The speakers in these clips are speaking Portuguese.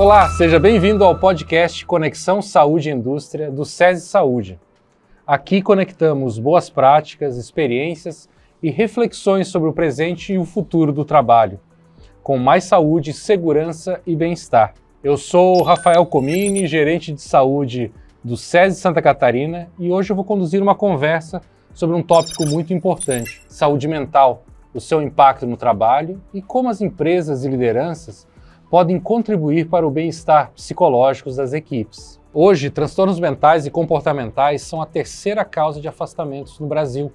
Olá, seja bem-vindo ao podcast Conexão Saúde e Indústria do SESI Saúde. Aqui conectamos boas práticas, experiências e reflexões sobre o presente e o futuro do trabalho, com mais saúde, segurança e bem-estar. Eu sou o Rafael Comini, gerente de saúde do SESI Santa Catarina, e hoje eu vou conduzir uma conversa sobre um tópico muito importante: saúde mental, o seu impacto no trabalho e como as empresas e lideranças podem contribuir para o bem-estar psicológico das equipes. Hoje, transtornos mentais e comportamentais são a terceira causa de afastamentos no Brasil,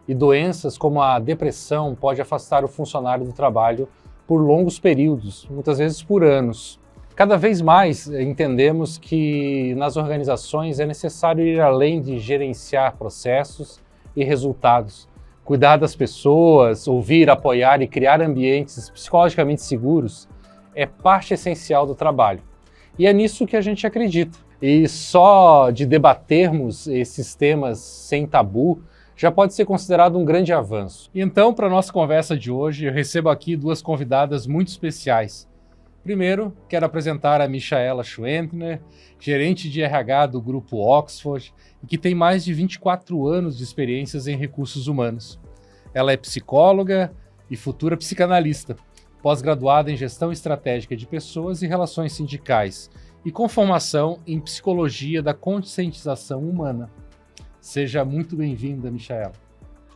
e doenças como a depressão podem afastar o funcionário do trabalho por longos períodos, muitas vezes por anos. Cada vez mais entendemos que nas organizações é necessário ir além de gerenciar processos e resultados, cuidar das pessoas, ouvir, apoiar e criar ambientes psicologicamente seguros é parte essencial do trabalho. E é nisso que a gente acredita. E só de debatermos esses temas sem tabu já pode ser considerado um grande avanço. Então, para a nossa conversa de hoje, eu recebo aqui duas convidadas muito especiais. Primeiro, quero apresentar a Michaela Schwentner, gerente de RH do Grupo Oxford, e que tem mais de 24 anos de experiências em recursos humanos. Ela é psicóloga e futura psicanalista, pós-graduada em Gestão Estratégica de Pessoas e Relações Sindicais, e com formação em Psicologia da Conscientização Humana. Seja muito bem-vinda, Michaela.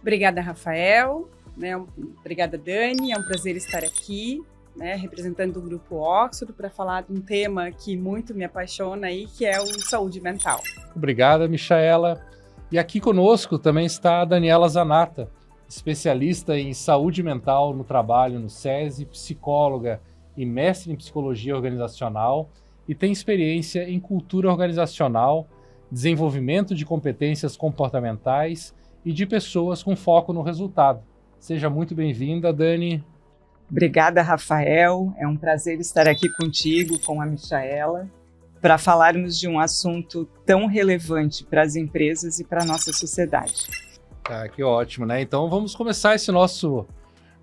Obrigada, Rafael. Obrigada, Dani. É um prazer estar aqui, representando o Grupo Oxford, para falar de um tema que muito me apaixona, aí, que é o saúde mental. Obrigada, Michaela. E aqui conosco também está a Daniela Zanata, especialista em saúde mental no trabalho no SESI, psicóloga e mestre em psicologia organizacional, e tem experiência em cultura organizacional, desenvolvimento de competências comportamentais e de pessoas com foco no resultado. Seja muito bem-vinda, Dani. Obrigada, Rafael. É um prazer estar aqui contigo, com a Michaela, para falarmos de um assunto tão relevante para as empresas e para a nossa sociedade. Que ótimo, né? Então vamos começar esse nosso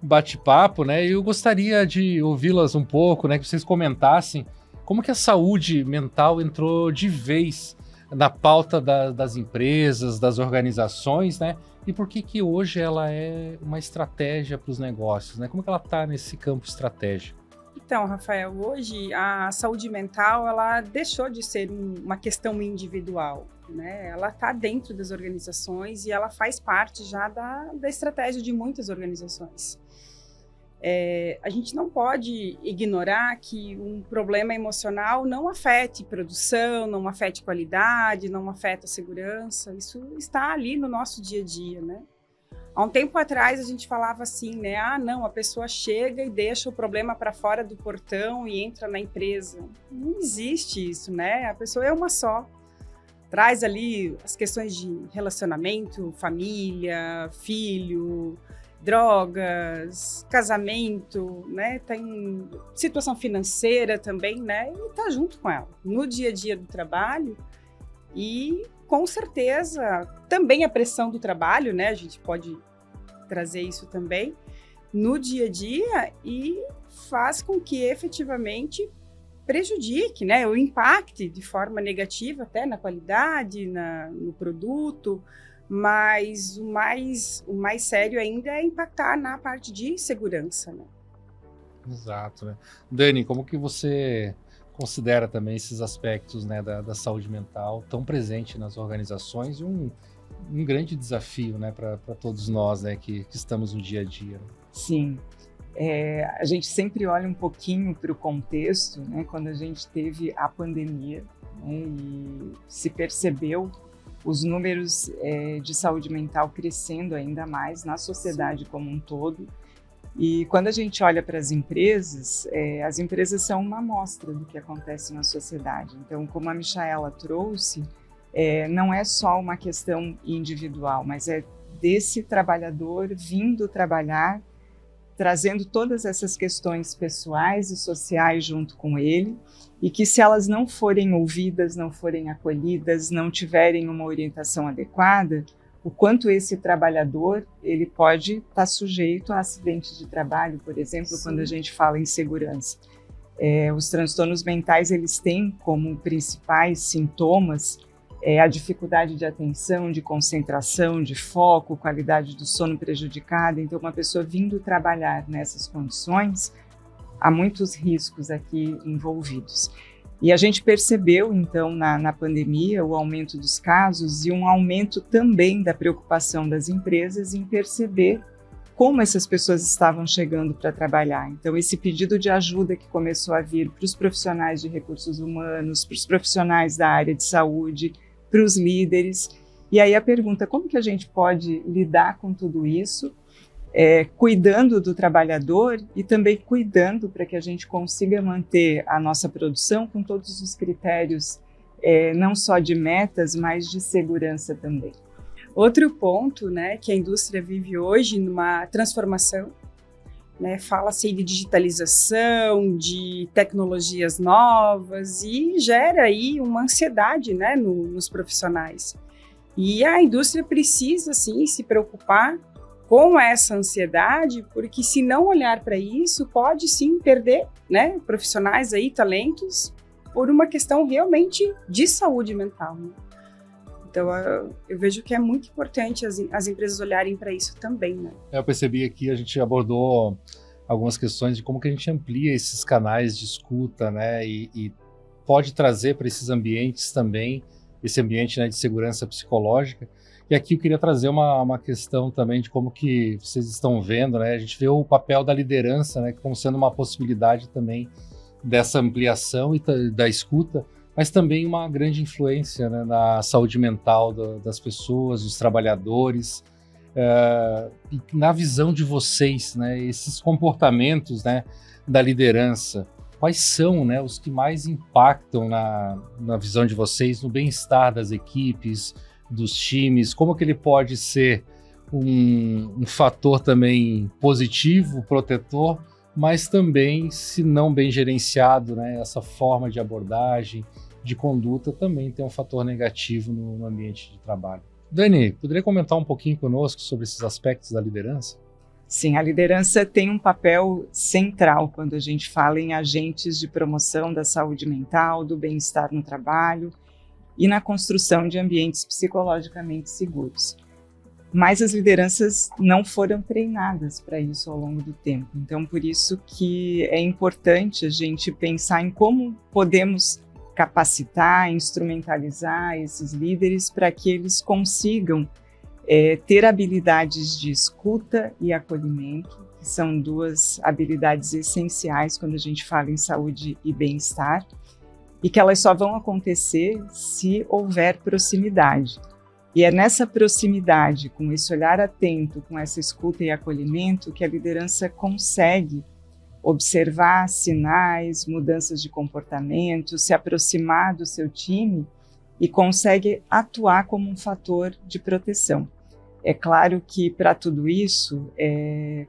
bate-papo, né? Eu gostaria de ouvi-las um pouco, né? Que vocês comentassem como que a saúde mental entrou de vez na pauta das empresas, das organizações, né? E por que hoje ela é uma estratégia para os negócios, né? Como que ela está nesse campo estratégico? Então, Rafael, hoje a saúde mental ela deixou de ser uma questão individual, né? Ela está dentro das organizações e ela faz parte já da estratégia de muitas organizações. A gente não pode ignorar que um problema emocional não afete produção, não afete qualidade, não afeta segurança. Isso está ali no nosso dia a dia, né? Há um tempo atrás a gente falava assim, né? Não, a pessoa chega e deixa o problema para fora do portão e entra na empresa. Não existe isso, né? A pessoa é uma só. Traz ali as questões de relacionamento, família, filho, drogas, casamento, né? Tem situação financeira também, né? E tá junto com ela no dia a dia do trabalho. E com certeza também a pressão do trabalho, né? A gente pode trazer isso também no dia a dia e faz com que efetivamente prejudique, né? Ou impacte de forma negativa até na qualidade, no produto. Mas o mais sério ainda é impactar na parte de segurança, né? Exato, né? Dani, como que você considera também esses aspectos, né, da saúde mental tão presente nas organizações e um grande desafio, né, para todos nós, né, que estamos no dia a dia? Sim. A gente sempre olha um pouquinho para o contexto, né, quando a gente teve a pandemia, né, e se percebeu os números de saúde mental crescendo ainda mais na sociedade como um todo. E quando a gente olha para as empresas são uma amostra do que acontece na sociedade. Então, como a Michaela trouxe, não é só uma questão individual, mas é desse trabalhador vindo trabalhar, trazendo todas essas questões pessoais e sociais junto com ele, e que se elas não forem ouvidas, não forem acolhidas, não tiverem uma orientação adequada, o quanto esse trabalhador ele pode estar sujeito a acidentes de trabalho, por exemplo, Sim. Quando a gente fala em segurança. Os transtornos mentais, eles têm como principais sintomas a dificuldade de atenção, de concentração, de foco, qualidade do sono prejudicada. Então, uma pessoa vindo trabalhar nessas condições, há muitos riscos aqui envolvidos. E a gente percebeu, então, na pandemia, o aumento dos casos e um aumento também da preocupação das empresas em perceber como essas pessoas estavam chegando para trabalhar. Então, esse pedido de ajuda que começou a vir para os profissionais de recursos humanos, para os profissionais da área de saúde, para os líderes. E aí a pergunta, como que a gente pode lidar com tudo isso, cuidando do trabalhador e também cuidando para que a gente consiga manter a nossa produção com todos os critérios, não só de metas, mas de segurança também. Outro ponto, né, que a indústria vive hoje numa transformação, né, fala-se de digitalização, de tecnologias novas e gera aí uma ansiedade, né, nos profissionais. E a indústria precisa, sim, se preocupar com essa ansiedade, porque se não olhar para isso, pode sim perder, né, profissionais aí, talentos, por uma questão realmente de saúde mental, né? Então, eu vejo que é muito importante as empresas olharem para isso também, né? Eu percebi aqui, a gente abordou algumas questões de como que a gente amplia esses canais de escuta, né? E pode trazer para esses ambientes também, esse ambiente, né, de segurança psicológica. E aqui eu queria trazer uma questão também de como que vocês estão vendo, né? A gente vê o papel da liderança, né, como sendo uma possibilidade também dessa ampliação e da escuta, mas também uma grande influência, né, na saúde mental das pessoas, dos trabalhadores, e na visão de vocês, né, esses comportamentos, né, da liderança, quais são, né, os que mais impactam na visão de vocês, no bem-estar das equipes, dos times, como que ele pode ser um fator também positivo, protetor, mas também, se não bem gerenciado, né, essa forma de abordagem, de conduta também tem um fator negativo no ambiente de trabalho. Dani, poderia comentar um pouquinho conosco sobre esses aspectos da liderança? Sim, a liderança tem um papel central quando a gente fala em agentes de promoção da saúde mental, do bem-estar no trabalho e na construção de ambientes psicologicamente seguros. Mas as lideranças não foram treinadas para isso ao longo do tempo. Então, por isso que é importante a gente pensar em como podemos capacitar, instrumentalizar esses líderes para que eles consigam ter habilidades de escuta e acolhimento, que são duas habilidades essenciais quando a gente fala em saúde e bem-estar, e que elas só vão acontecer se houver proximidade. E é nessa proximidade, com esse olhar atento, com essa escuta e acolhimento, que a liderança consegue observar sinais, mudanças de comportamento, se aproximar do seu time e consegue atuar como um fator de proteção. É claro que para tudo isso,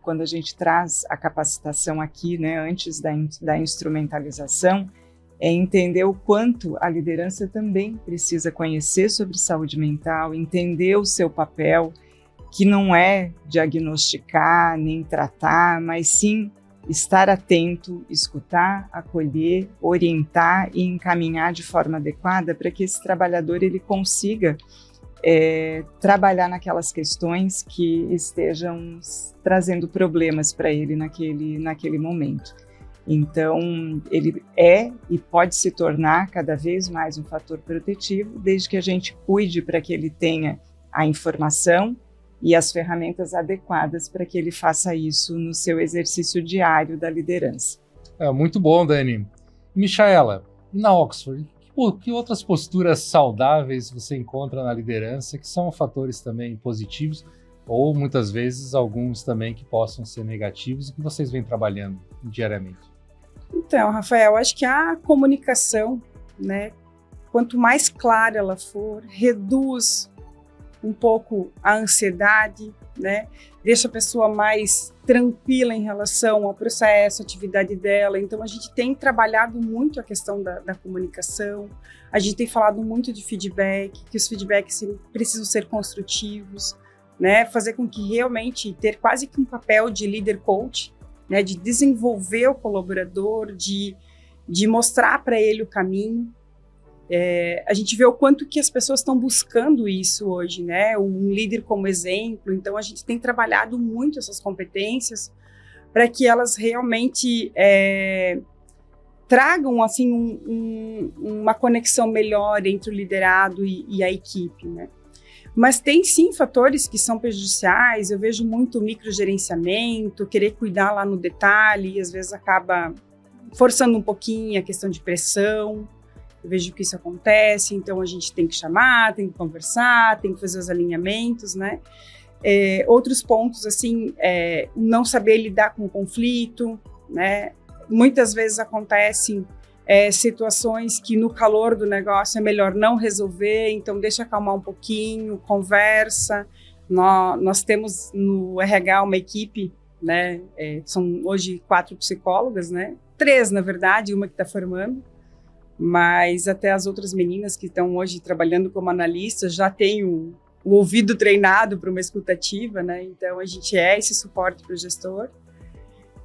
quando a gente traz a capacitação aqui, né, antes da instrumentalização, é entender o quanto a liderança também precisa conhecer sobre saúde mental, entender o seu papel, que não é diagnosticar nem tratar, mas sim estar atento, escutar, acolher, orientar e encaminhar de forma adequada para que esse trabalhador ele consiga trabalhar naquelas questões que estejam trazendo problemas para ele naquele momento. Então, ele é e pode se tornar cada vez mais um fator protetivo, desde que a gente cuide para que ele tenha a informação e as ferramentas adequadas para que ele faça isso no seu exercício diário da liderança. Muito bom, Dani. Michaela, na Oxford, que outras posturas saudáveis você encontra na liderança que são fatores também positivos ou muitas vezes alguns também que possam ser negativos e que vocês vêm trabalhando diariamente? Então, Rafael, acho que a comunicação, né, quanto mais clara ela for, reduz um pouco a ansiedade, né? Deixa a pessoa mais tranquila em relação ao processo, à atividade dela. Então, a gente tem trabalhado muito a questão da comunicação, a gente tem falado muito de feedback, que os feedbacks precisam ser construtivos, né? Fazer com que realmente ter quase que um papel de líder coach, né? De desenvolver o colaborador, de de mostrar para ele o caminho. A gente vê o quanto que as pessoas estão buscando isso hoje, né? Um líder como exemplo. Então, a gente tem trabalhado muito essas competências para que elas realmente tragam assim, uma conexão melhor entre o liderado e a equipe, né? Mas tem sim fatores que são prejudiciais. Eu vejo muito microgerenciamento, querer cuidar lá no detalhe, e às vezes acaba forçando um pouquinho a questão de pressão. Eu vejo que isso acontece, então a gente tem que chamar, tem que conversar, tem que fazer os alinhamentos, né? Outros pontos, assim, não saber lidar com o conflito, né? Muitas vezes acontecem situações que no calor do negócio é melhor não resolver, então deixa acalmar um pouquinho, conversa. Nós temos no RH uma equipe, né? São hoje 4 psicólogas, né? 3, na verdade, uma que está formando. Mas até as outras meninas que estão hoje trabalhando como analistas já têm o ouvido treinado para uma escutativa, né? Então, a gente esse suporte para o gestor,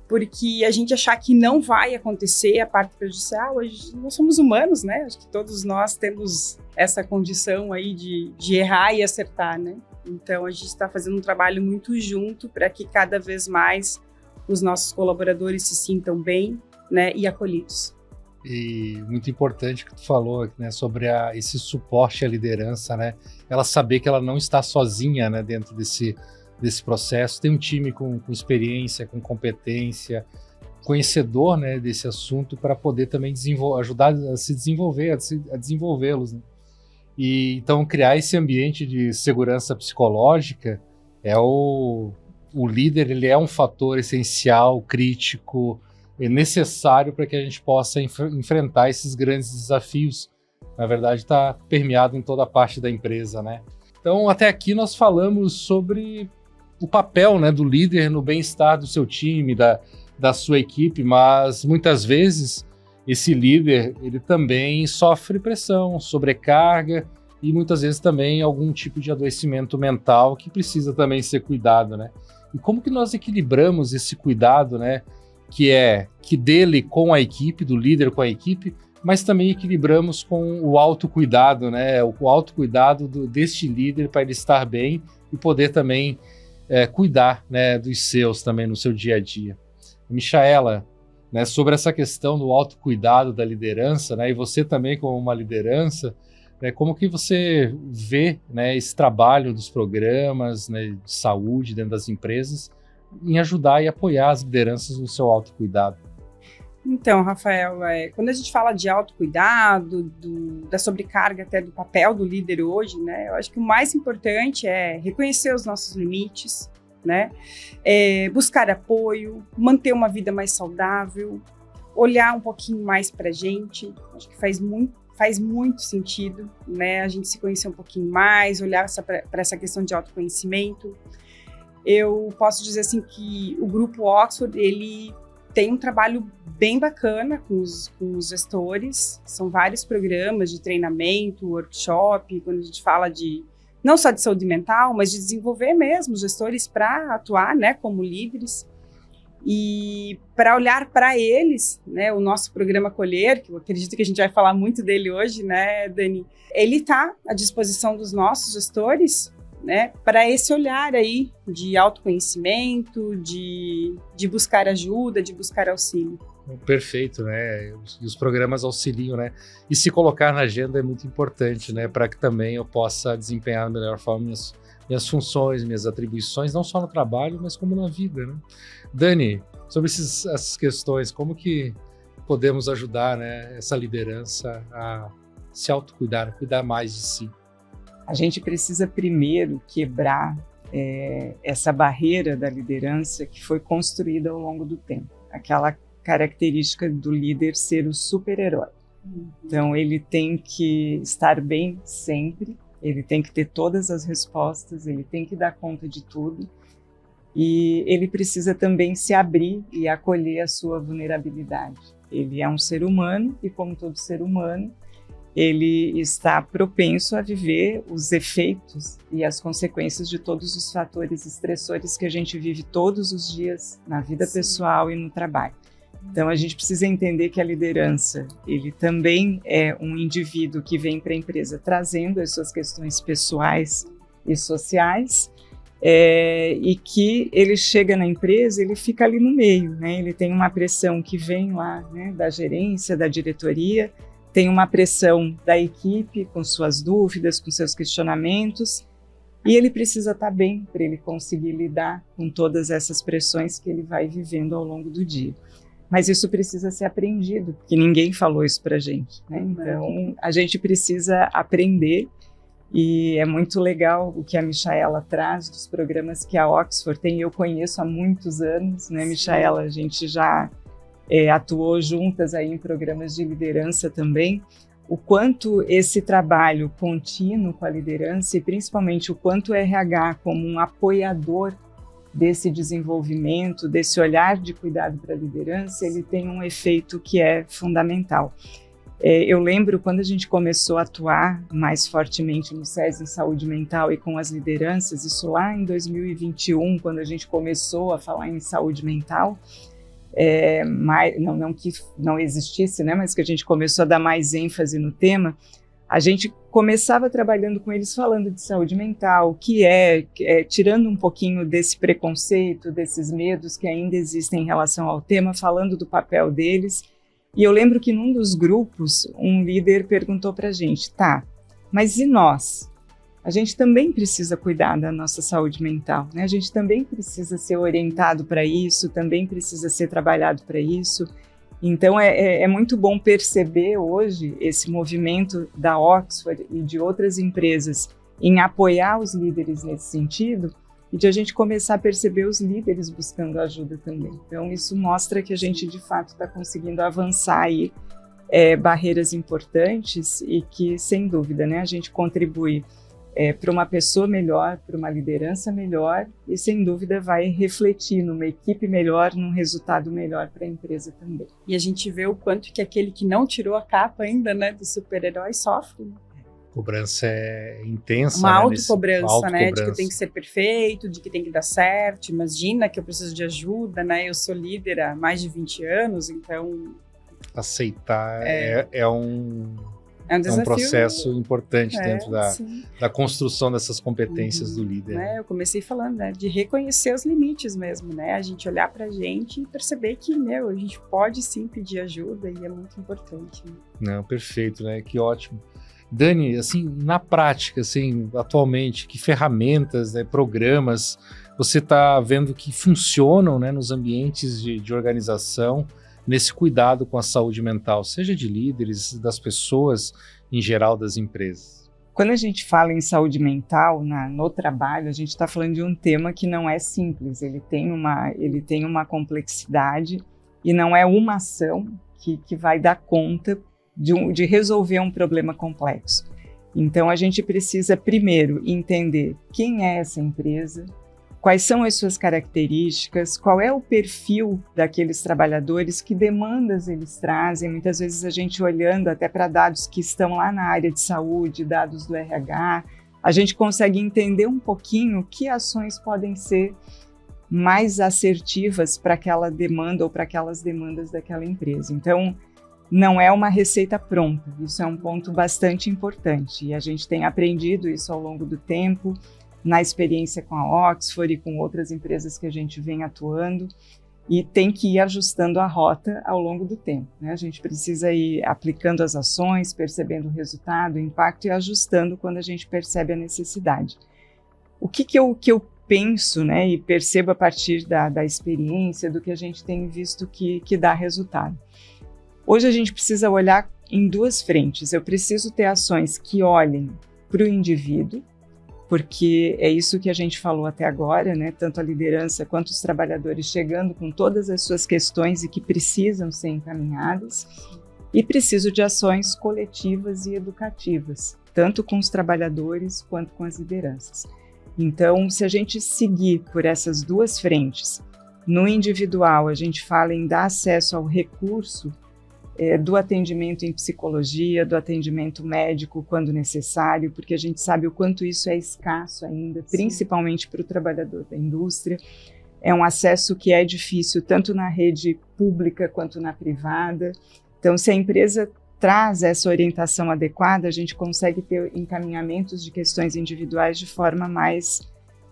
porque a gente achar que não vai acontecer a parte prejudicial, nós somos humanos, né? Acho que todos nós temos essa condição aí de errar e acertar, né? Então, a gente está fazendo um trabalho muito junto para que cada vez mais os nossos colaboradores se sintam bem, né, e acolhidos. E muito importante que tu falou, né, sobre esse suporte à liderança, né? Ela saber que ela não está sozinha, né, dentro desse processo. Tem um time com experiência, com competência, conhecedor, né, desse assunto para poder também ajudar a se desenvolver, a desenvolvê-los, né? E então criar esse ambiente de segurança psicológica o líder, ele é um fator essencial, crítico, necessário para que a gente possa enfrentar esses grandes desafios. Na verdade, está permeado em toda a parte da empresa, né? Então, até aqui nós falamos sobre o papel, né, do líder no bem-estar do seu time, da sua equipe, mas muitas vezes esse líder ele também sofre pressão, sobrecarga e muitas vezes também algum tipo de adoecimento mental que precisa também ser cuidado, né? E como que nós equilibramos esse cuidado, né? Que dele com a equipe, do líder com a equipe, mas também equilibramos com o autocuidado, né? O autocuidado deste líder para ele estar bem e poder também cuidar, né, dos seus também no seu dia a dia. Michaela, né, sobre essa questão do autocuidado da liderança, né, e você também como uma liderança, né, como que você vê, né, esse trabalho dos programas, né, de saúde dentro das empresas em ajudar e apoiar as lideranças no seu autocuidado? Então, Rafael, quando a gente fala de autocuidado, da sobrecarga até do papel do líder hoje, né, eu acho que o mais importante é reconhecer os nossos limites, né, buscar apoio, manter uma vida mais saudável, olhar um pouquinho mais para a gente. Acho que faz muito sentido, né, a gente se conhecer um pouquinho mais, olhar para essa questão de autoconhecimento. Eu posso dizer assim que o Grupo Oxford, ele tem um trabalho bem bacana com os gestores. São vários programas de treinamento, workshop, quando a gente fala não só de saúde mental, mas de desenvolver mesmo gestores para atuar, né, como líderes. E para olhar para eles, né, o nosso programa Colher, que eu acredito que a gente vai falar muito dele hoje, né, Dani? Ele está à disposição dos nossos gestores, né, para esse olhar aí de autoconhecimento, de buscar ajuda, de buscar auxílio. Perfeito, né? E os programas auxiliam, né? E se colocar na agenda é muito importante, né? Para que também eu possa desempenhar da melhor forma minhas funções, minhas atribuições, não só no trabalho, mas como na vida, né? Dani, sobre essas questões, como que podemos ajudar, né, essa liderança a se autocuidar, cuidar mais de si? A gente precisa primeiro quebrar essa barreira da liderança que foi construída ao longo do tempo. Aquela característica do líder ser o super-herói. Então, ele tem que estar bem sempre, ele tem que ter todas as respostas, ele tem que dar conta de tudo. E ele precisa também se abrir e acolher a sua vulnerabilidade. Ele é um ser humano e, como todo ser humano, ele está propenso a viver os efeitos e as consequências de todos os fatores estressores que a gente vive todos os dias na vida pessoal e no trabalho. Então, a gente precisa entender que a liderança, ele também é um indivíduo que vem para a empresa trazendo as suas questões pessoais e sociais, e que ele chega na empresa, ele fica ali no meio, né? Ele tem uma pressão que vem lá, né, da gerência, da diretoria, tem uma pressão da equipe com suas dúvidas, com seus questionamentos, e ele precisa estar bem para ele conseguir lidar com todas essas pressões que ele vai vivendo ao longo do dia. Mas isso precisa ser aprendido, porque ninguém falou isso para a gente, né? Então, a gente precisa aprender, e é muito legal o que a Michaela traz dos programas que a Oxford tem. Eu conheço há muitos anos, né, Michaela? A gente já atuou juntas aí em programas de liderança também. O quanto esse trabalho contínuo com a liderança e principalmente o quanto o RH como um apoiador desse desenvolvimento, desse olhar de cuidado para a liderança, ele tem um efeito que é fundamental. Eu lembro quando a gente começou a atuar mais fortemente no SESI em saúde mental e com as lideranças, isso lá em 2021, quando a gente começou a falar em saúde mental, não que não existisse, né, mas que a gente começou a dar mais ênfase no tema, a gente começava trabalhando com eles falando de saúde mental, que tirando um pouquinho desse preconceito, desses medos que ainda existem em relação ao tema, falando do papel deles. E eu lembro que num dos grupos, um líder perguntou para a gente, tá, mas e nós? A gente também precisa cuidar da nossa saúde mental, né? A gente também precisa ser orientado para isso, também precisa ser trabalhado para isso. Então, é muito bom perceber hoje esse movimento da Oxford e de outras empresas em apoiar os líderes nesse sentido, e de a gente começar a perceber os líderes buscando ajuda também. Então, isso mostra que a gente, de fato, está conseguindo avançar aí, barreiras importantes e que, sem dúvida, né, a gente contribui para uma pessoa melhor, para uma liderança melhor e, sem dúvida, vai refletir numa equipe melhor, num resultado melhor para a empresa também. E a gente vê o quanto que aquele que não tirou a capa ainda, né, do super-herói sofre. Cobrança é intensa, uma né? Autocobrança, né? De que tem que ser perfeito, de que tem que dar certo. Imagina que eu preciso de ajuda, né? Eu sou líder há mais de 20 anos, então... Aceitar é um processo importante dentro da construção dessas competências do líder. Né? Eu comecei falando, né, de reconhecer os limites mesmo, né? A gente olhar pra gente e perceber que, a gente pode sim pedir ajuda e é muito importante. Né? Não, perfeito, né? Que ótimo. Dani, assim, na prática, assim, atualmente, que ferramentas, né, programas você está vendo que funcionam, né, nos ambientes de organização, nesse cuidado com a saúde mental, seja de líderes, das pessoas, em geral, das empresas? Quando a gente fala em saúde mental no trabalho, a gente está falando de um tema que não é simples, ele tem uma complexidade e não é uma ação que vai dar conta de resolver um problema complexo. Então, a gente precisa, primeiro, entender quem é essa empresa, quais são as suas características, qual é o perfil daqueles trabalhadores, que demandas eles trazem. Muitas vezes a gente olhando até para dados que estão lá na área de saúde, dados do RH, a gente consegue entender um pouquinho que ações podem ser mais assertivas para aquela demanda ou para aquelas demandas daquela empresa. Então, não é uma receita pronta, isso é um ponto bastante importante e a gente tem aprendido isso ao longo do tempo, na experiência com a Oxford e com outras empresas que a gente vem atuando, e tem que ir ajustando a rota ao longo do tempo, né? A gente precisa ir aplicando as ações, percebendo o resultado, o impacto e ajustando quando a gente percebe a necessidade. O que eu penso, né, e percebo a partir da experiência, do que a gente tem visto que dá resultado. Hoje a gente precisa olhar em duas frentes. Eu preciso ter ações que olhem para o indivíduo, porque é isso que a gente falou até agora, né? Tanto a liderança quanto os trabalhadores chegando com todas as suas questões e que precisam ser encaminhadas. E preciso de ações coletivas e educativas, tanto com os trabalhadores quanto com as lideranças. Então, se a gente seguir por essas duas frentes, no individual a gente fala em dar acesso ao recurso do atendimento em psicologia, do atendimento médico quando necessário, porque a gente sabe o quanto isso é escasso ainda, principalmente para o trabalhador da indústria. é um acesso que é difícil tanto na rede pública quanto na privada. Então, se a empresa traz essa orientação adequada, a gente consegue ter encaminhamentos de questões individuais de forma mais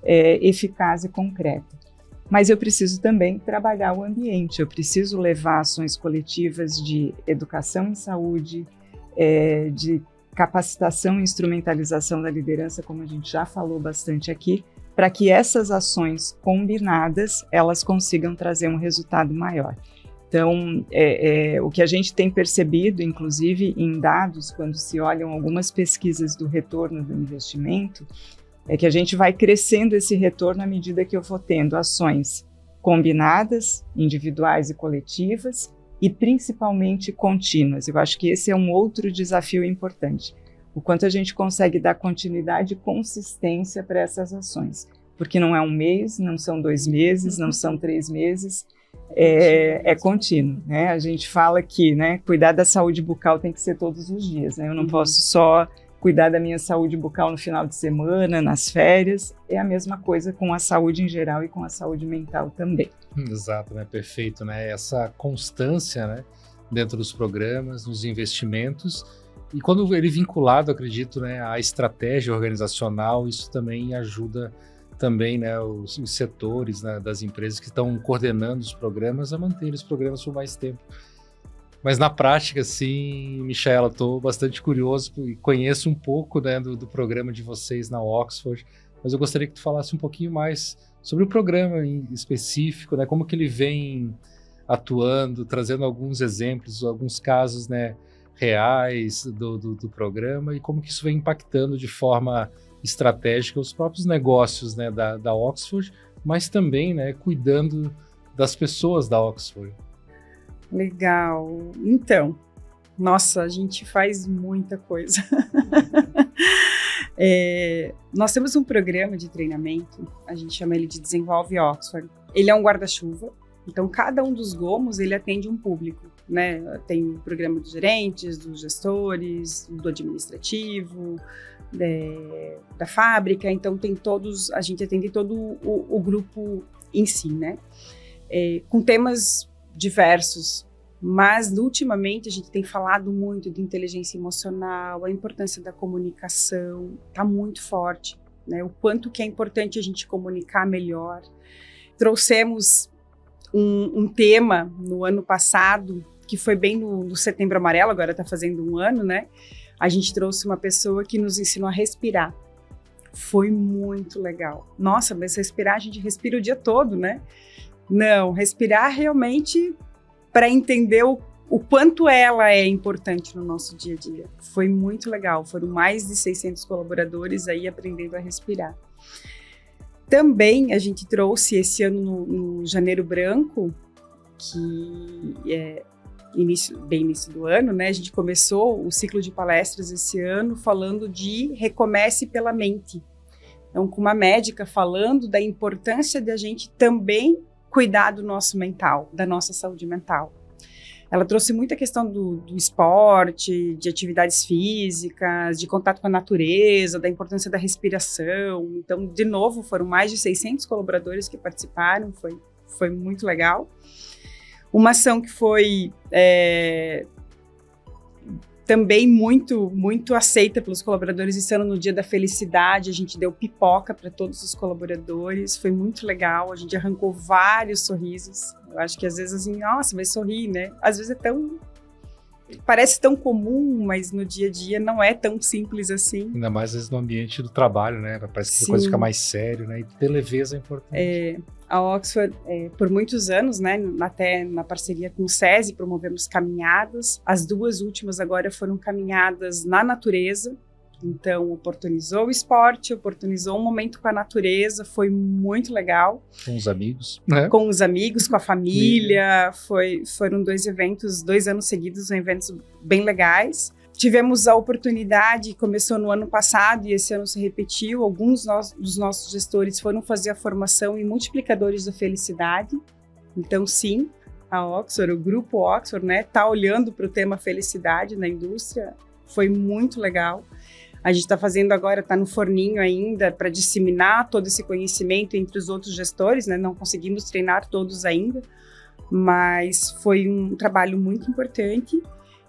eficaz e concreta. Mas eu preciso também trabalhar o ambiente, eu preciso levar ações coletivas de educação em saúde, de capacitação e instrumentalização da liderança, como a gente já falou bastante aqui, para que essas ações combinadas, elas consigam trazer um resultado maior. Então, o que a gente tem percebido, inclusive em dados, quando se olham algumas pesquisas do retorno do investimento, é que a gente vai crescendo esse retorno à medida que eu vou tendo ações combinadas, individuais e coletivas, e principalmente contínuas. Eu acho que esse é um outro desafio importante. O quanto a gente consegue dar continuidade e consistência para essas ações. Porque não é um mês, não são 2 meses, não são 3 meses, é contínuo, né? A gente fala que, né, cuidar da saúde bucal tem que ser todos os dias, né? Eu não posso só cuidar da minha saúde bucal no final de semana, nas férias. É a mesma coisa com a saúde em geral e com a saúde mental também. Exato, né? Perfeito, né? Essa constância, né, dentro dos programas, nos investimentos, e quando ele vinculado, acredito, né, à estratégia organizacional, isso também ajuda também, né, os setores, né, das empresas que estão coordenando os programas a manter os programas por mais tempo. Mas na prática, sim, Michaela, estou bastante curioso e conheço um pouco, né, do programa de vocês na Oxford, mas eu gostaria que tu falasse um pouquinho mais sobre o programa em específico, né, como que ele vem atuando, trazendo alguns exemplos, alguns casos, né, reais do programa e como que isso vem impactando de forma estratégica os próprios negócios, né, da Oxford, mas também, né, cuidando das pessoas da Oxford. Legal. Então, nossa, a gente faz muita coisa. Nós temos um programa de treinamento, a gente chama ele de Desenvolve Oxford. Ele é um guarda-chuva, então cada um dos gomos ele atende um público, né? Tem o programa dos gerentes, dos gestores, do administrativo, da fábrica, então tem todos, a gente atende todo o grupo em si, né? Com temas diversos, mas ultimamente a gente tem falado muito de inteligência emocional, a importância da comunicação, está muito forte, né? O quanto que é importante a gente comunicar melhor. Trouxemos um tema no ano passado, que foi bem no Setembro Amarelo, agora está fazendo 1 ano, né? A gente trouxe uma pessoa que nos ensinou a respirar. Foi muito legal. Nossa, mas respirar, a gente respira o dia todo, né? Não, respirar realmente para entender o quanto ela é importante no nosso dia a dia. Foi muito legal, foram mais de 600 colaboradores aí aprendendo a respirar. Também a gente trouxe esse ano no Janeiro Branco, que é bem início do ano, né? A gente começou o ciclo de palestras esse ano falando de recomece pela mente. Então, com uma médica falando da importância de a gente também cuidar do nosso mental, da nossa saúde mental. Ela trouxe muita questão do esporte, de atividades físicas, de contato com a natureza, da importância da respiração. Então, de novo, foram mais de 600 colaboradores que participaram, foi muito legal. Uma ação que foi também muito aceita pelos colaboradores esse ano, no Dia da Felicidade, a gente deu pipoca para todos os colaboradores, foi muito legal, a gente arrancou vários sorrisos. Eu acho que às vezes assim, nossa, vai sorrir, né? Às vezes parece tão comum, mas no dia a dia não é tão simples assim. Ainda mais às vezes no ambiente do trabalho, né? Parece que a coisa fica mais sério, né? E ter leveza é importante. A Oxford, por muitos anos, né, até na parceria com o SESI, promovemos caminhadas. As 2 últimas agora foram caminhadas na natureza. Então, oportunizou o esporte, oportunizou um momento com a natureza, foi muito legal. Com os amigos, né? Com os amigos, com a família. Foram 2 eventos, 2 anos seguidos, eventos bem legais. Tivemos a oportunidade, começou no ano passado e esse ano se repetiu, alguns dos nossos gestores foram fazer a formação em multiplicadores da felicidade. Então, sim, a Oxford, o grupo Oxford, né, está olhando para o tema felicidade na indústria, foi muito legal. A gente está fazendo agora, está no forninho ainda, para disseminar todo esse conhecimento entre os outros gestores, né? Não conseguimos treinar todos ainda, mas foi um trabalho muito importante.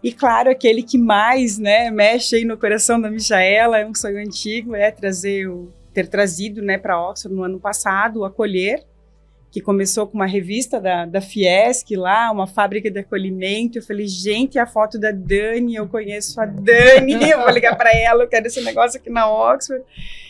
E claro, aquele que mais, né, mexe aí no coração da Michaela, é um sonho antigo, é ter trazido, né, para Oxford no ano passado o Acolher, que começou com uma revista da Fiesc lá, uma fábrica de acolhimento. Eu falei, gente, a foto da Dani, eu conheço a Dani, eu vou ligar para ela, eu quero esse negócio aqui na Oxford.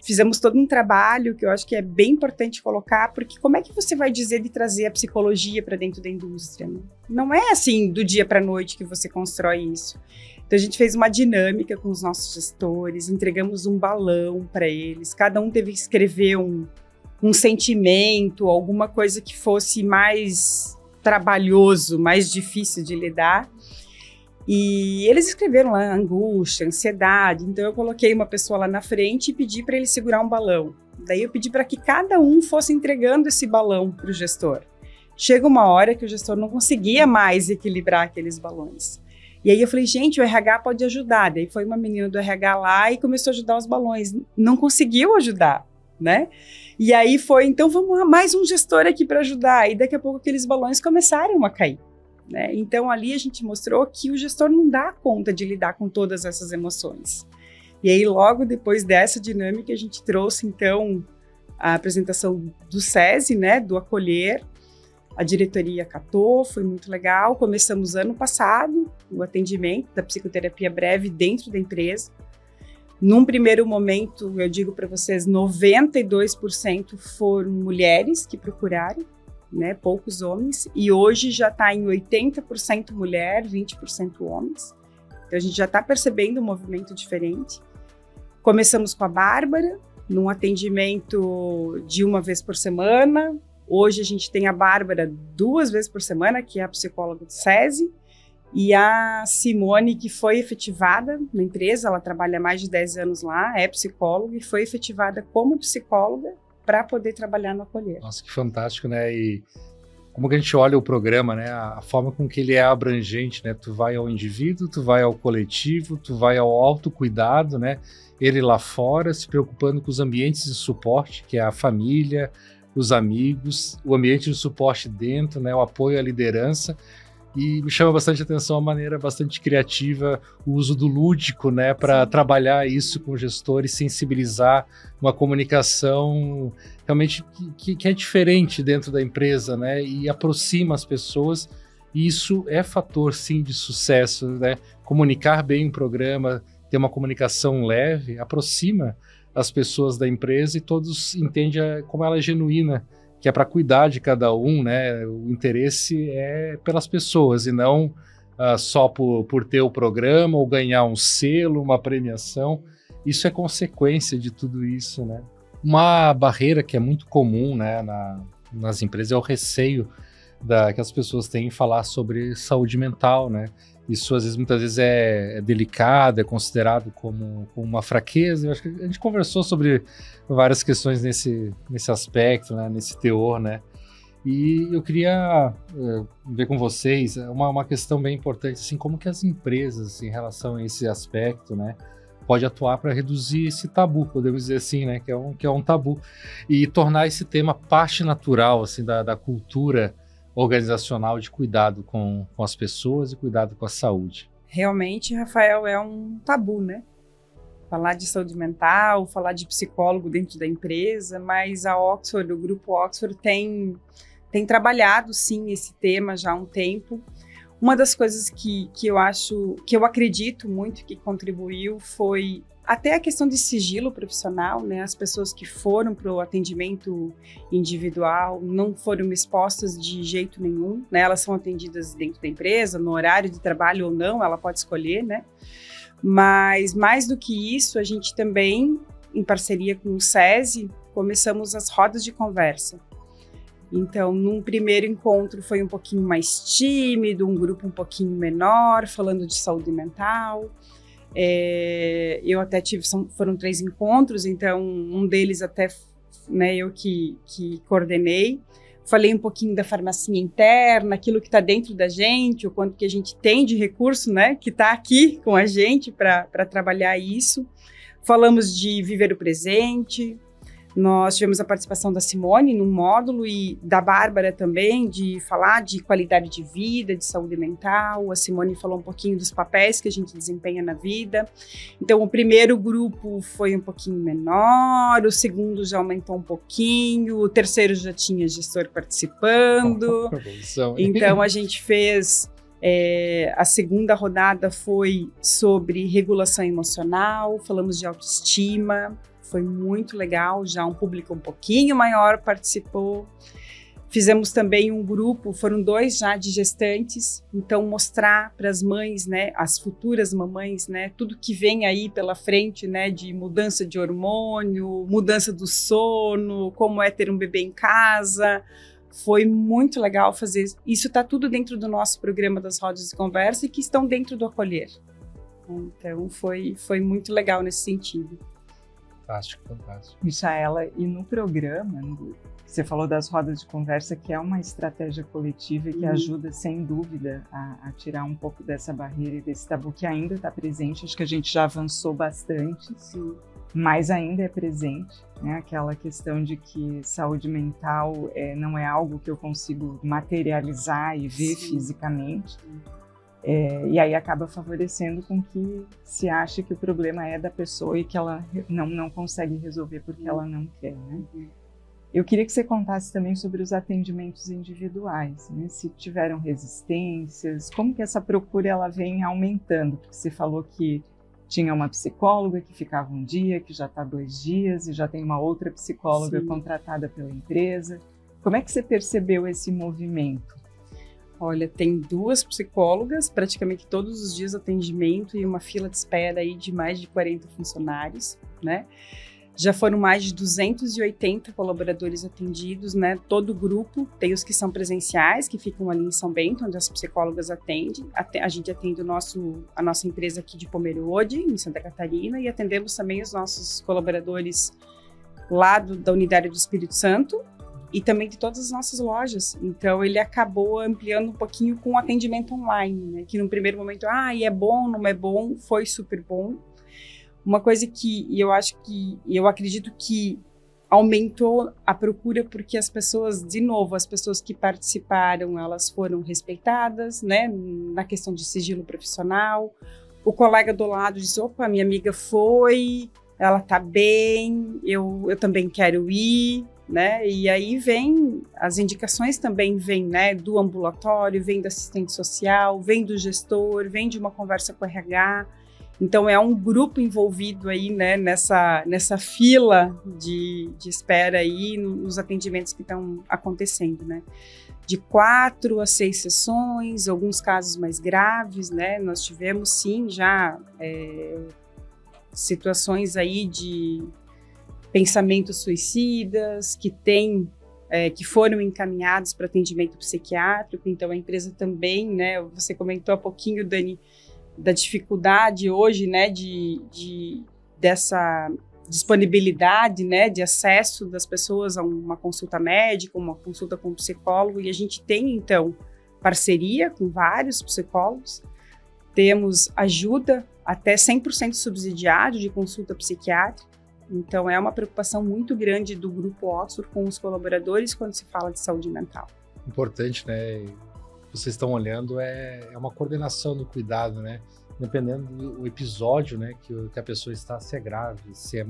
Fizemos todo um trabalho que eu acho que é bem importante colocar, porque como é que você vai dizer de trazer a psicologia para dentro da indústria, né? Não é assim do dia para a noite que você constrói isso. Então a gente fez uma dinâmica com os nossos gestores, entregamos um balão para eles, cada um teve que escrever um sentimento, alguma coisa que fosse mais trabalhoso, mais difícil de lidar. E eles escreveram lá angústia, ansiedade. Então eu coloquei uma pessoa lá na frente e pedi para ele segurar um balão. Daí eu pedi para que cada um fosse entregando esse balão para o gestor. Chega uma hora que o gestor não conseguia mais equilibrar aqueles balões. E aí eu falei, gente, o RH pode ajudar. Daí foi uma menina do RH lá e começou a ajudar os balões. Não conseguiu ajudar, né? E aí foi, então vamos lá, mais um gestor aqui para ajudar. E daqui a pouco aqueles balões começaram a cair, né? Então ali a gente mostrou que o gestor não dá conta de lidar com todas essas emoções. E aí logo depois dessa dinâmica a gente trouxe então a apresentação do SESI, né, do Acolher. A diretoria acatou, foi muito legal. Começamos ano passado o atendimento da psicoterapia breve dentro da empresa. Num primeiro momento, eu digo para vocês, 92% foram mulheres que procuraram, né, poucos homens, e hoje já está em 80% mulher, 20% homens. Então a gente já está percebendo um movimento diferente. Começamos com a Bárbara, num atendimento de 1 vez por semana. Hoje a gente tem a Bárbara 2 vezes por semana, que é a psicóloga do SESI, e a Simone, que foi efetivada na empresa, ela trabalha há mais de 10 anos lá, é psicóloga e foi efetivada como psicóloga para poder trabalhar no Acolher. Nossa, que fantástico, né? E como que a gente olha o programa, né? A forma com que ele é abrangente, né? Tu vai ao indivíduo, tu vai ao coletivo, tu vai ao autocuidado, né? Ele lá fora, se preocupando com os ambientes de suporte, que é a família, os amigos, o ambiente de suporte dentro, né? O apoio à liderança. E me chama bastante atenção a maneira bastante criativa, o uso do lúdico, né, para trabalhar isso com gestores, sensibilizar uma comunicação realmente que é diferente dentro da empresa, né, e aproxima as pessoas. E isso é fator, sim, de sucesso, né? Comunicar bem o programa, ter uma comunicação leve, aproxima as pessoas da empresa e todos entendem como ela é genuína, que é para cuidar de cada um, né? O interesse é pelas pessoas e não só por ter o programa ou ganhar um selo, uma premiação. Isso é consequência de tudo isso, né? Uma barreira que é muito comum, né, nas empresas é o receio que as pessoas têm em falar sobre saúde mental, né? Isso às vezes, muitas vezes é delicado, é considerado como uma fraqueza. Eu acho que a gente conversou sobre várias questões nesse aspecto, né, nesse teor, né? E eu queria ver com vocês uma questão bem importante, assim, como que as empresas, em relação a esse aspecto, né, pode atuar para reduzir esse tabu, podemos dizer assim, né, que é um tabu, e tornar esse tema parte natural, assim, da cultura organizacional de cuidado com as pessoas e cuidado com a saúde. Realmente, Rafael, é um tabu, né? Falar de saúde mental, falar de psicólogo dentro da empresa, mas a Oxford, o grupo Oxford tem trabalhado, sim, esse tema já há um tempo. Uma das coisas que eu acredito muito que contribuiu foi até a questão de sigilo profissional, né? As pessoas que foram para o atendimento individual não foram expostas de jeito nenhum, né? Elas são atendidas dentro da empresa, no horário de trabalho ou não, ela pode escolher, né? Mas mais do que isso, a gente também, em parceria com o SESI, começamos as rodas de conversa. Então, num primeiro encontro foi um pouquinho mais tímido, um grupo um pouquinho menor, falando de saúde mental. Eu até foram 3 encontros, então um deles até, né, eu que coordenei. Falei um pouquinho da farmacinha interna, aquilo que está dentro da gente, o quanto que a gente tem de recurso, né, que está aqui com a gente para trabalhar isso. Falamos de viver o presente. Nós tivemos a participação da Simone num módulo e da Bárbara também, de falar de qualidade de vida, de saúde mental. A Simone falou um pouquinho dos papéis que a gente desempenha na vida. Então, o primeiro grupo foi um pouquinho menor, o segundo já aumentou um pouquinho, o terceiro já tinha gestor participando. Então, a gente fez... a segunda rodada foi sobre regulação emocional, falamos de autoestima. Foi muito legal, já um público um pouquinho maior participou. Fizemos também um grupo, foram 2 já de gestantes, então mostrar para as mães, né, as futuras mamães, né, tudo que vem aí pela frente, né, de mudança de hormônio, mudança do sono, como é ter um bebê em casa. Foi muito legal fazer isso. Isso está tudo dentro do nosso programa das rodas de conversa e que estão dentro do Acolher. Então foi muito legal nesse sentido. Fantástico. Michaela, e no programa, você falou das rodas de conversa, que é uma estratégia coletiva e que ajuda, sem dúvida, a tirar um pouco dessa barreira e desse tabu que ainda está presente. Acho que a gente já avançou bastante, sim, mas ainda é presente, né? Aquela questão de que saúde mental não é algo que eu consigo materializar e ver, sim, fisicamente. E aí acaba favorecendo com que se ache que o problema é da pessoa e que ela não consegue resolver porque ela não quer, né? Eu queria que você contasse também sobre os atendimentos individuais, né? Se tiveram resistências, como que essa procura ela vem aumentando, porque você falou que tinha uma psicóloga que ficava um dia, que já está 2 dias, e já tem uma outra psicóloga, sim, contratada pela empresa. Como é que você percebeu esse movimento? Olha, tem 2 psicólogas, praticamente todos os dias atendimento e uma fila de espera aí de mais de 40 funcionários, né? Já foram mais de 280 colaboradores atendidos, né? Todo o grupo, tem os que são presenciais, que ficam ali em São Bento, onde as psicólogas atendem. A gente atende a nossa empresa aqui de Pomerode, em Santa Catarina, e atendemos também os nossos colaboradores lá da unidade do Espírito Santo, e também de todas as nossas lojas. Então, ele acabou ampliando um pouquinho com o atendimento online, né? Que no primeiro momento, é bom, não é bom, foi super bom. Uma coisa que eu acredito que aumentou a procura porque as pessoas, de novo, as pessoas que participaram, elas foram respeitadas, né? Na questão de sigilo profissional. O colega do lado disse, opa, minha amiga foi, ela tá bem, eu também quero ir, né? E aí as indicações também vêm, né, do ambulatório, vem do assistente social, vem do gestor, vem de uma conversa com o RH. Então é um grupo envolvido aí, né, nessa fila de espera aí nos atendimentos que estão acontecendo, né? De 4 a 6 sessões, alguns casos mais graves, né? Nós tivemos sim já situações aí de pensamentos suicidas, que foram encaminhados para atendimento psiquiátrico. Então, a empresa também, né, você comentou há pouquinho, Dani, da dificuldade hoje, né, dessa disponibilidade, né, de acesso das pessoas a uma consulta médica, uma consulta com um psicólogo, e a gente tem, então, parceria com vários psicólogos, temos ajuda até 100% subsidiado de consulta psiquiátrica. Então, é uma preocupação muito grande do Grupo Oxford com os colaboradores quando se fala de saúde mental. Importante, né? Vocês estão olhando, é uma coordenação do cuidado, né? Dependendo do episódio, né, que a pessoa está, se é grave, se é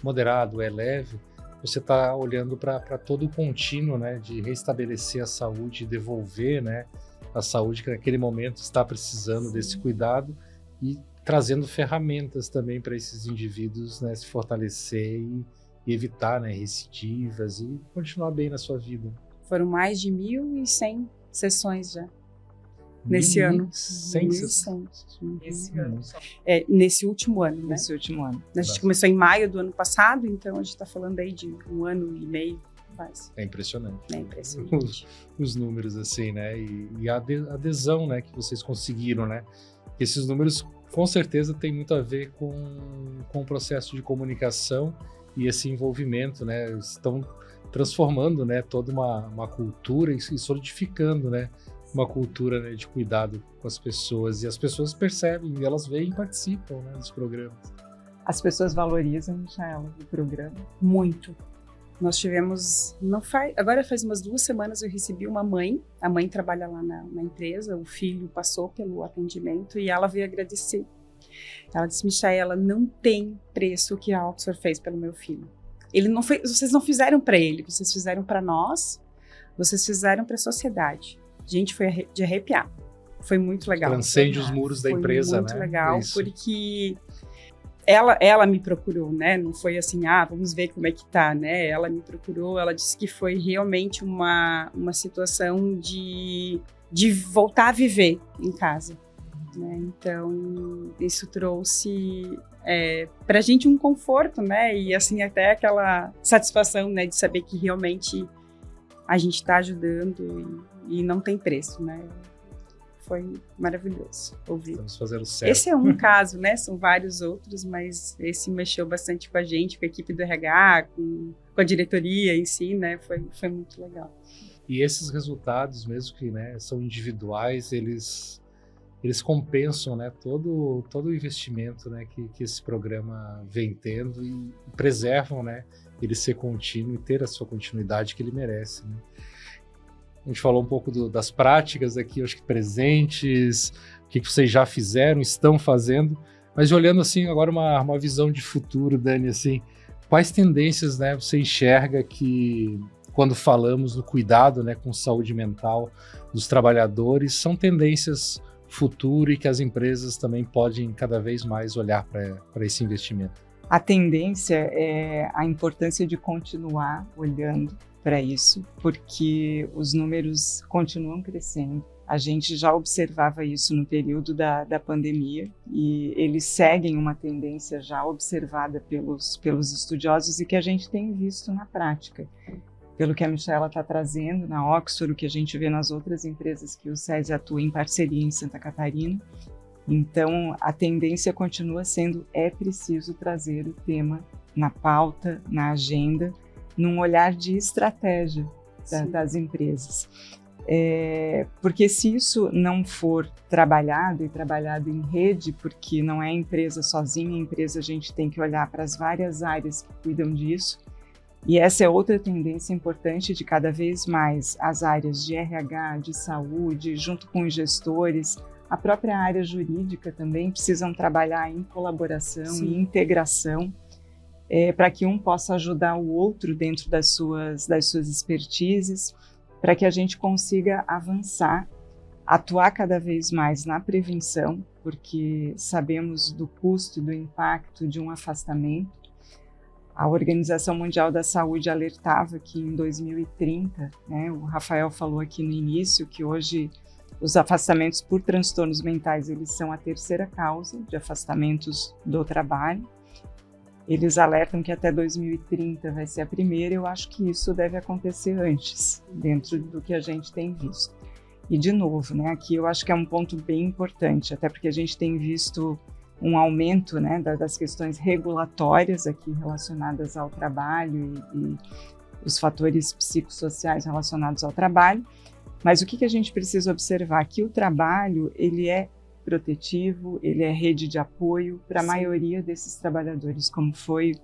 moderado, é leve, você está olhando para todo o contínuo, né, de restabelecer a saúde, devolver, né, a saúde que naquele momento está precisando, sim, desse cuidado, e trazendo ferramentas também para esses indivíduos, né, se fortalecer e evitar, né, recidivas e continuar bem na sua vida. Foram mais de 1.100 sessões já nesse ano. 1.100 sessões. Esse ano. Nesse último ano, né? Nesse último ano. A gente começou em maio do ano passado, então a gente está falando aí de 1 ano e meio. Quase. É impressionante. É impressionante. Os números, assim, né? E a adesão, né, que vocês conseguiram, né? Esses números, com certeza, tem muito a ver com o processo de comunicação e esse envolvimento, né? Estão transformando, né, toda uma cultura e solidificando, né, uma cultura, né, de cuidado com as pessoas. E as pessoas percebem, elas veem e participam, né, dos programas. As pessoas valorizam, Michaela, o programa? Muito. Nós tivemos, agora faz umas 2 semanas eu recebi uma mãe, a mãe trabalha lá na empresa, o filho passou pelo atendimento e ela veio agradecer. Ela disse, Michaela, não tem preço o que a Oxford fez pelo meu filho. Vocês não fizeram para ele, vocês fizeram para nós, vocês fizeram para a sociedade. Gente, foi de arrepiar. Foi muito legal. Transcende os muros da empresa, né? Foi muito legal, porque ela me procurou, né? Não foi assim, vamos ver como é que tá, né? Ela me procurou, ela disse que foi realmente uma situação de voltar a viver em casa, né? Então, isso trouxe pra gente um conforto, né? E assim, até aquela satisfação, né? De saber que realmente a gente está ajudando e não tem preço, né? Foi maravilhoso ouvir. Estamos fazendo certo. Esse é um caso, né? São vários outros, mas esse mexeu bastante com a gente, com a equipe do RH, com a diretoria em si, né? Foi muito legal. E esses resultados, mesmo que, né, são individuais, eles compensam, né, todo o investimento, né, que esse programa vem tendo e preservam, né, ele ser contínuo e ter a sua continuidade que ele merece, né? A gente falou um pouco das práticas aqui, acho que presentes, o que vocês já fizeram, estão fazendo, mas olhando assim agora uma visão de futuro, Dani, assim, quais tendências, né, você enxerga que quando falamos no cuidado, né, com saúde mental dos trabalhadores, são tendências futuro e que as empresas também podem cada vez mais olhar para esse investimento? A tendência é a importância de continuar olhando para isso, porque os números continuam crescendo. A gente já observava isso no período da pandemia e eles seguem uma tendência já observada pelos estudiosos e que a gente tem visto na prática. Pelo que a Michaela está trazendo na Oxford, o que a gente vê nas outras empresas que o SESI atua em parceria em Santa Catarina. Então, a tendência continua sendo, é preciso trazer o tema na pauta, na agenda, num olhar de estratégia das empresas. Porque se isso não for trabalhado em rede, porque não é a empresa sozinha, a empresa a gente tem que olhar para as várias áreas que cuidam disso, e essa é outra tendência importante de cada vez mais as áreas de RH, de saúde, junto com os gestores, a própria área jurídica também precisam trabalhar em colaboração e integração, para que um possa ajudar o outro dentro das suas expertises, para que a gente consiga avançar, atuar cada vez mais na prevenção, porque sabemos do custo e do impacto de um afastamento. A Organização Mundial da Saúde alertava que em 2030, né, o Rafael falou aqui no início, que hoje os afastamentos por transtornos mentais eles são a terceira causa de afastamentos do trabalho. Eles alertam que até 2030 vai ser a primeira. Eu acho que isso deve acontecer antes, dentro do que a gente tem visto. E, de novo, né, aqui eu acho que é um ponto bem importante, até porque a gente tem visto um aumento, né, das questões regulatórias aqui relacionadas ao trabalho e os fatores psicossociais relacionados ao trabalho. Mas o que a gente precisa observar? Que o trabalho ele é protetivo, ele é rede de apoio para a maioria desses trabalhadores, como foi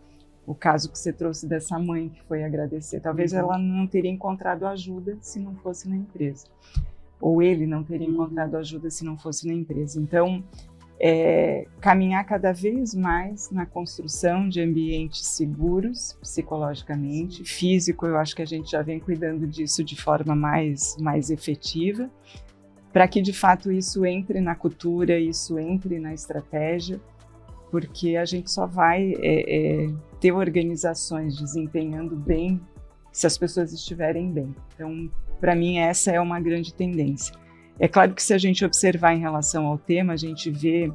o caso que você trouxe dessa mãe que foi agradecer. Talvez ela não teria encontrado ajuda se não fosse na empresa, ou ele não teria encontrado ajuda se não fosse na empresa. Então, caminhar cada vez mais na construção de ambientes seguros, psicologicamente, físico, eu acho que a gente já vem cuidando disso de forma mais efetiva, para que de fato isso entre na cultura, isso entre na estratégia, porque a gente só vai ter organizações desempenhando bem se as pessoas estiverem bem. Então, para mim, essa é uma grande tendência. É claro que se a gente observar em relação ao tema, a gente vê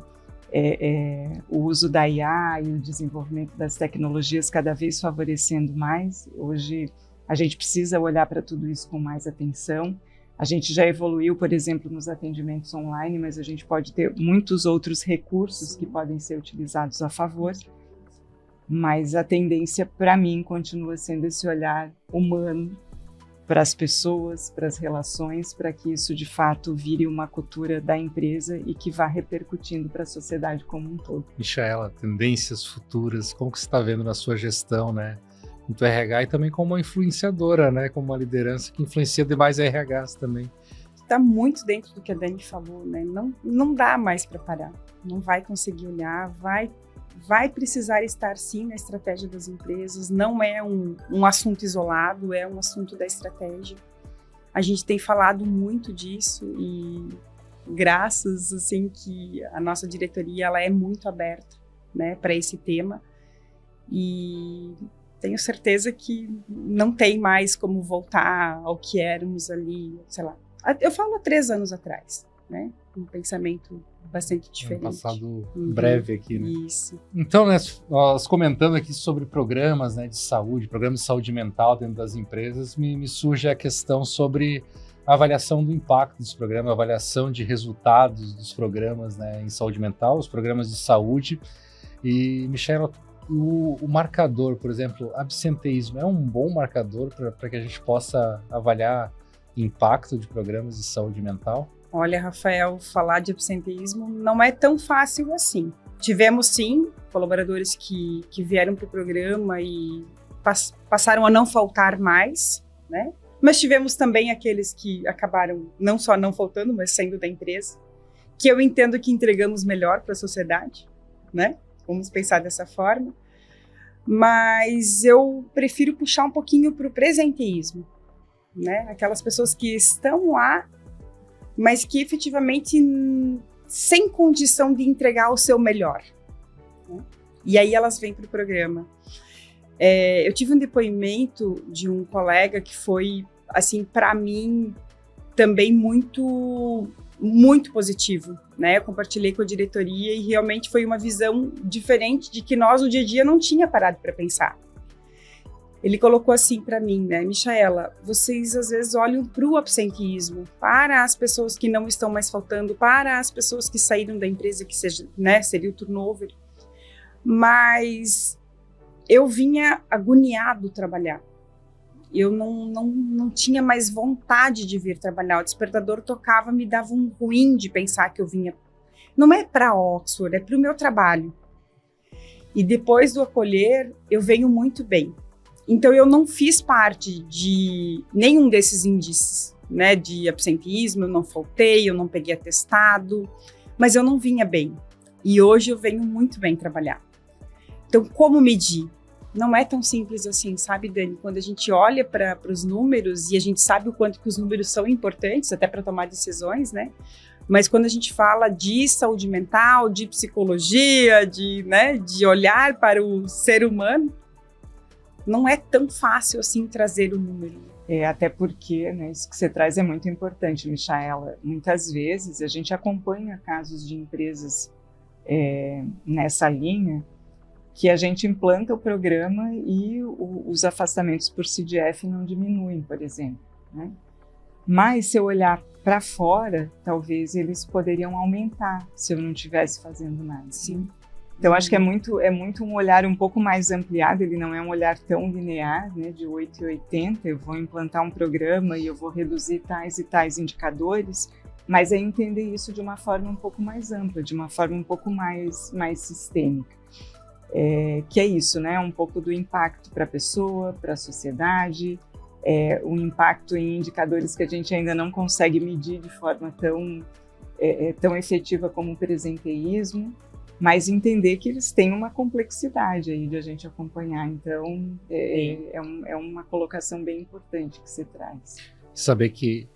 o uso da IA e o desenvolvimento das tecnologias cada vez favorecendo mais. Hoje, a gente precisa olhar para tudo isso com mais atenção. A gente já evoluiu, por exemplo, nos atendimentos online, mas a gente pode ter muitos outros recursos que podem ser utilizados a favor. Mas a tendência, para mim, continua sendo esse olhar humano para as pessoas, para as relações, para que isso de fato vire uma cultura da empresa e que vá repercutindo para a sociedade como um todo. Michaela, tendências futuras, como que você está vendo na sua gestão, né? Do RH e também como uma influenciadora, né? Como uma liderança que influencia demais RHs também. Está muito dentro do que a Dani falou, né? Não dá mais para parar, não vai conseguir olhar, vai precisar estar sim na estratégia das empresas, não é um assunto isolado, é um assunto da estratégia. A gente tem falado muito disso e graças, assim, que a nossa diretoria ela é muito aberta, né, para esse tema e tenho certeza que não tem mais como voltar ao que éramos ali, sei lá, eu falo há 3 anos atrás, né, um pensamento bastante diferente. Um passado breve aqui, né? Isso. Então, né, nós comentando aqui sobre programas, né, de saúde, programas de saúde mental dentro das empresas, me surge a questão sobre a avaliação do impacto desse programa, a avaliação de resultados dos programas, né, em saúde mental, os programas de saúde. E, Michaela, o marcador, por exemplo, absenteísmo, é um bom marcador para que a gente possa avaliar impacto de programas de saúde mental? Olha, Rafael, falar de absenteísmo não é tão fácil assim. Tivemos, sim, colaboradores que vieram para o programa e passaram a não faltar mais, né? Mas tivemos também aqueles que acabaram não só não faltando, mas saindo da empresa, que eu entendo que entregamos melhor para a sociedade, né? Vamos pensar dessa forma. Mas eu prefiro puxar um pouquinho para o presenteísmo, né? Aquelas pessoas que estão lá, mas que efetivamente sem condição de entregar o seu melhor, né? E aí elas vêm para o programa. Eu tive um depoimento de um colega que foi, assim, para mim, também muito, muito positivo, né? Eu compartilhei com a diretoria e realmente foi uma visão diferente de que nós, no dia a dia, não tinha parado para pensar. Ele colocou assim para mim, né, Michaela, vocês às vezes olham para o absenteísmo, para as pessoas que não estão mais faltando, para as pessoas que saíram da empresa, que seja, né, seria o turnover, mas eu vinha agoniado trabalhar. Eu não tinha mais vontade de vir trabalhar. O despertador tocava, me dava um ruim de pensar que eu vinha. Não é para Oxford, é para o meu trabalho. E depois do acolher, eu venho muito bem. Então, eu não fiz parte de nenhum desses índices, né, de absenteísmo, eu não faltei, eu não peguei atestado, mas eu não vinha bem. E hoje eu venho muito bem trabalhar. Então, como medir? Não é tão simples assim, sabe, Dani? Quando a gente olha para os números, e a gente sabe o quanto que os números são importantes, até para tomar decisões, né? Mas quando a gente fala de saúde mental, de psicologia, de olhar para o ser humano, não é tão fácil assim trazer o número. Até porque, né, isso que você traz é muito importante, Michaela. Muitas vezes a gente acompanha casos de empresas nessa linha que a gente implanta o programa e os afastamentos por CDF não diminuem, por exemplo, né? Mas se eu olhar para fora, talvez eles poderiam aumentar se eu não estivesse fazendo nada. Sim. Então, acho que é muito um olhar um pouco mais ampliado, ele não é um olhar tão linear, né, de 8 e 80, eu vou implantar um programa e eu vou reduzir tais e tais indicadores, mas é entender isso de uma forma um pouco mais ampla, de uma forma um pouco mais sistêmica. Que é isso, né, um pouco do impacto para a pessoa, para a sociedade, um impacto em indicadores que a gente ainda não consegue medir de forma tão efetiva como o presenteísmo, mas entender que eles têm uma complexidade aí de a gente acompanhar. Então, é uma colocação bem importante que você traz. Saber que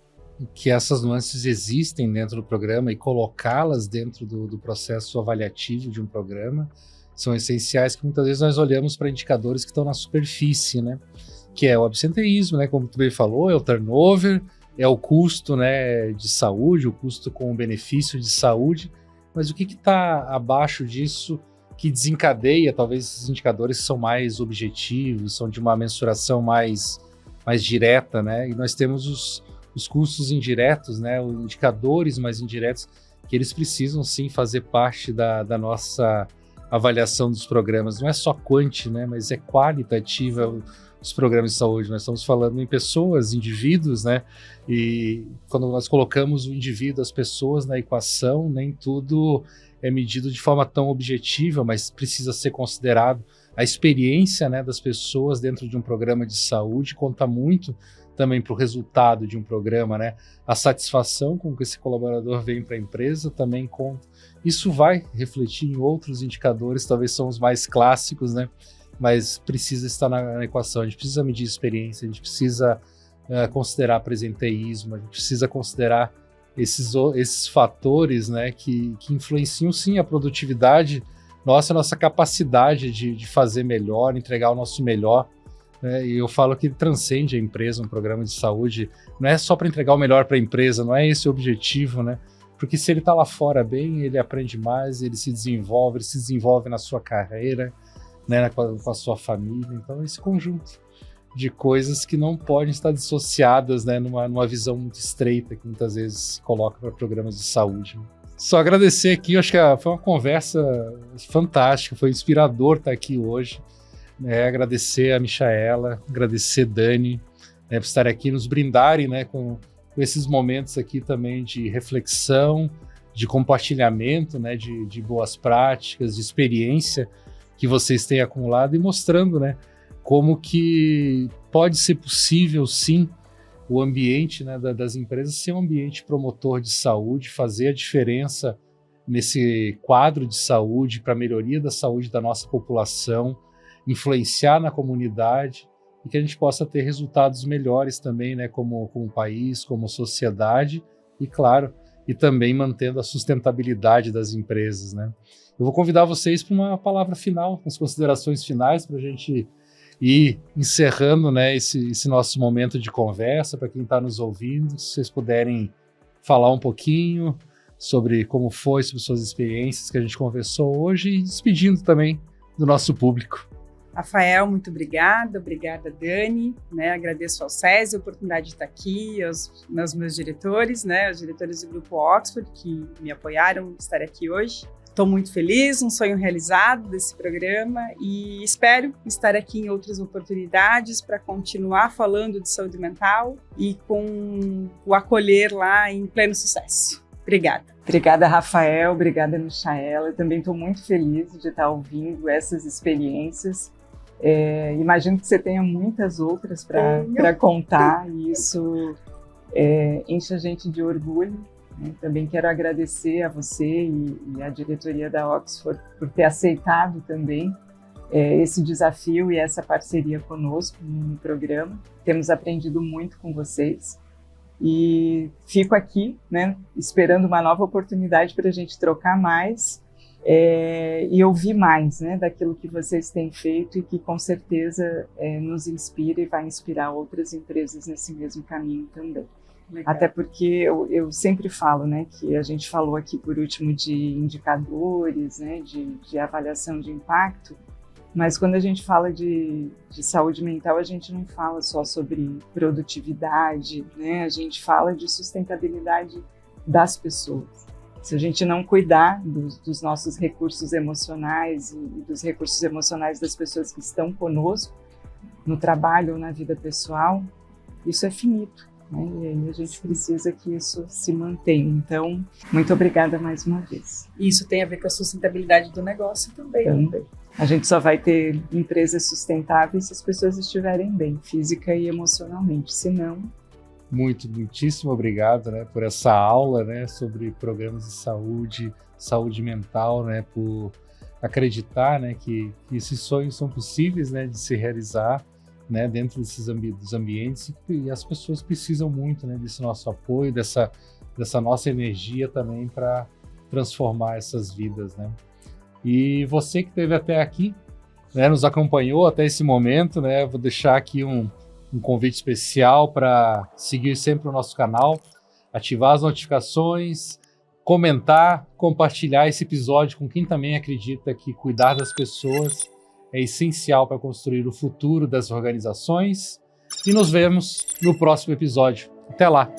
essas nuances existem dentro do programa e colocá-las dentro do processo avaliativo de um programa são essenciais, que muitas vezes nós olhamos para indicadores que estão na superfície, né? Que é o absenteísmo, né? Como tu bem falou, é o turnover, é o custo, né, de saúde, o custo com o benefício de saúde. Mas o que está abaixo disso que desencadeia, talvez esses indicadores são mais objetivos, são de uma mensuração mais direta, né? E nós temos os custos indiretos, né? Os indicadores mais indiretos, que eles precisam sim fazer parte da nossa avaliação dos programas. Não é só quanti, né? Mas é qualitativa. os programas de saúde, nós estamos falando em pessoas, indivíduos, né? E quando nós colocamos o indivíduo, as pessoas na equação, nem tudo é medido de forma tão objetiva, mas precisa ser considerado. A experiência, né, das pessoas dentro de um programa de saúde conta muito também para o resultado de um programa, né? A satisfação com que esse colaborador vem para a empresa também conta. Isso vai refletir em outros indicadores, talvez são os mais clássicos, né? Mas precisa estar na equação. A gente precisa medir experiência, a gente precisa considerar presenteísmo, a gente precisa considerar esses fatores, né, que influenciam sim a produtividade, nossa capacidade de fazer melhor, entregar o nosso melhor. E eu falo que transcende a empresa, um programa de saúde, não é só para entregar o melhor para a empresa, não é esse o objetivo, né? Porque se ele está lá fora bem, ele aprende mais, ele se desenvolve na sua carreira, né, com a sua família. Então, esse conjunto de coisas que não podem estar dissociadas, né, numa visão muito estreita que muitas vezes se coloca para programas de saúde. Só agradecer aqui, eu acho que foi uma conversa fantástica, foi inspirador estar aqui hoje. Agradecer a Michaela, agradecer Dani, por estar aqui, nos brindarem, né, com esses momentos aqui também de reflexão, de compartilhamento, né, de boas práticas, de experiência que vocês têm acumulado e mostrando, né, como que pode ser possível, sim, o ambiente, né, das empresas ser um ambiente promotor de saúde, fazer a diferença nesse quadro de saúde para a melhoria da saúde da nossa população, influenciar na comunidade e que a gente possa ter resultados melhores também, né, como país, como sociedade e, claro, e também mantendo a sustentabilidade das empresas, né. Eu vou convidar vocês para uma palavra final, as considerações finais para a gente ir encerrando, né, esse nosso momento de conversa, para quem está nos ouvindo, se vocês puderem falar um pouquinho sobre como foi, sobre suas experiências que a gente conversou hoje e despedindo também do nosso público. Rafael, muito obrigada Dani, né? Agradeço ao SESI a oportunidade de estar aqui, aos meus diretores, né? Os diretores do Grupo Oxford que me apoiaram em estar aqui hoje. Estou muito feliz, um sonho realizado desse programa e espero estar aqui em outras oportunidades para continuar falando de saúde mental e com o acolher lá em pleno sucesso. Obrigada. Obrigada, Rafael. Obrigada, Michaela. Eu também estou muito feliz de estar ouvindo essas experiências. Imagino que você tenha muitas outras para contar e isso enche a gente de orgulho. Também quero agradecer a você e a diretoria da Oxford por ter aceitado também esse desafio e essa parceria conosco no programa. Temos aprendido muito com vocês e fico aqui, né, esperando uma nova oportunidade para a gente trocar mais e ouvir mais, né, daquilo que vocês têm feito e que com certeza nos inspira e vai inspirar outras empresas nesse mesmo caminho também. Legal. Até porque eu sempre falo, né, que a gente falou aqui por último de indicadores, né, de avaliação de impacto, mas quando a gente fala de saúde mental, a gente não fala só sobre produtividade, né, a gente fala de sustentabilidade das pessoas. Se a gente não cuidar dos nossos recursos emocionais e dos recursos emocionais das pessoas que estão conosco, no trabalho ou na vida pessoal, isso é finito. E aí a gente precisa que isso se mantenha. Então, muito obrigada mais uma vez. Isso tem a ver com a sustentabilidade do negócio também. Também. A gente só vai ter empresas sustentáveis se as pessoas estiverem bem, física e emocionalmente. Se não... Muitíssimo obrigado, né, por essa aula, né, sobre programas de saúde mental, né, por acreditar, né, que esses sonhos são possíveis, né, de se realizar, né, dentro dos ambientes e as pessoas precisam muito, né, desse nosso apoio, dessa nossa energia também para transformar essas vidas, né. E você que esteve até aqui, né, nos acompanhou até esse momento, né, vou deixar aqui um convite especial para seguir sempre o nosso canal, ativar as notificações, comentar, compartilhar esse episódio com quem também acredita que cuidar das pessoas é essencial para construir o futuro das organizações. E nos vemos no próximo episódio. Até lá!